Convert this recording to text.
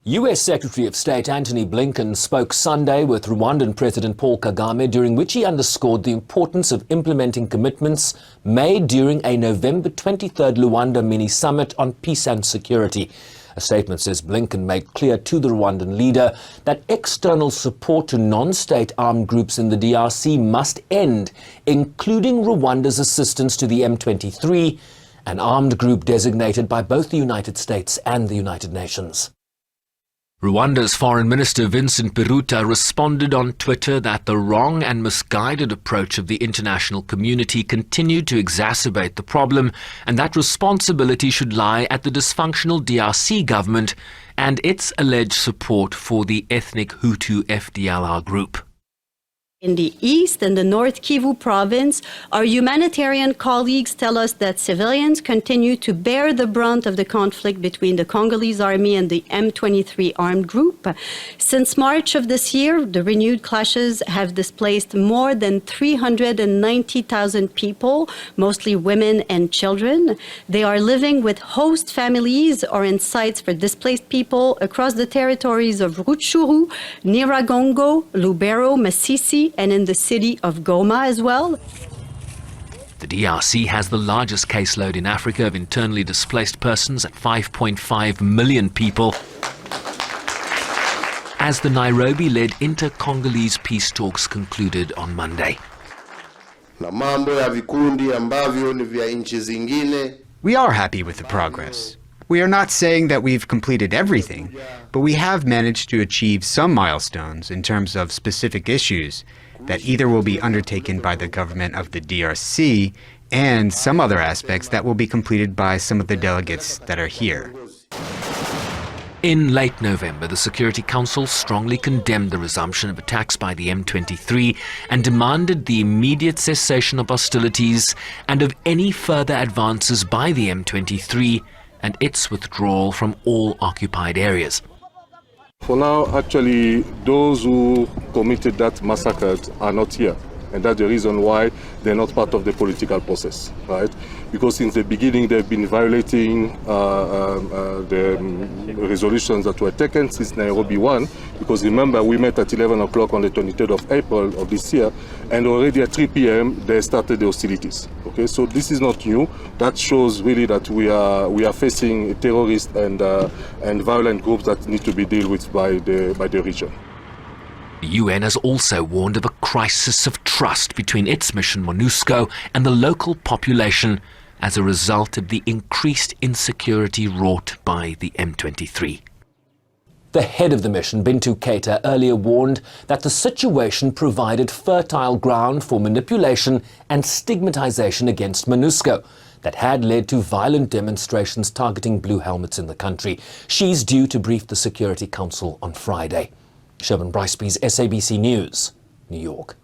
US Secretary of State Antony Blinken spoke Sunday with Rwandan President Paul Kagame, during which he underscored the importance of implementing commitments made during a November 23rd Luanda mini-summit on peace and security. A statement says Blinken made clear to the Rwandan leader that external support to non-state armed groups in the DRC must end, including Rwanda's assistance to the M23, an armed group designated by both the United States and the United Nations. Rwanda's Foreign Minister Vincent Biruta responded on Twitter that the wrong and misguided approach of the international community continued to exacerbate the problem, and that responsibility should lie at the dysfunctional DRC government and its alleged support for the ethnic Hutu FDLR group. In the east and the North Kivu Province, our humanitarian colleagues tell us that civilians continue to bear the brunt of the conflict between the Congolese army and the M23 armed group. Since March of this year, the renewed clashes have displaced more than 390,000 people, mostly women and children. They are living with host families or in sites for displaced people across the territories of Rutshuru, Nyiragongo, Lubero, Masisi, and in the city of Goma as well. The DRC has the largest caseload in Africa of internally displaced persons at 5.5 million people, as the Nairobi-led inter-Congolese peace talks concluded on Monday. We are happy with the progress. We are not saying that we've completed everything, but we have managed to achieve some milestones in terms of specific issues that either will be undertaken by the government of the DRC and some other aspects that will be completed by some of the delegates that are here. In late November, the Security Council strongly condemned the resumption of attacks by the M23 and demanded the immediate cessation of hostilities and of any further advances by the M23 and its withdrawal from all occupied areas. For now, actually, those who committed that massacre are not here. And that's the reason why they're not part of the political process, right? Because since the beginning, they've been violating the resolutions that were taken since Nairobi 1. Because remember, we met at 11 o'clock on the 23rd of April of this year, and already at 3 p.m. they started the hostilities. Okay, so this is not new. That shows really that we are facing terrorists and violent groups that need to be dealt with by the region. The UN has also warned of a crisis of trust between its mission MONUSCO and the local population as a result of the increased insecurity wrought by the M23. The head of the mission, Bintu Keita, earlier warned that the situation provided fertile ground for manipulation and stigmatization against MONUSCO that had led to violent demonstrations targeting blue helmets in the country. She's due to brief the Security Council on Friday. Sherman Briceby's SABC News, New York.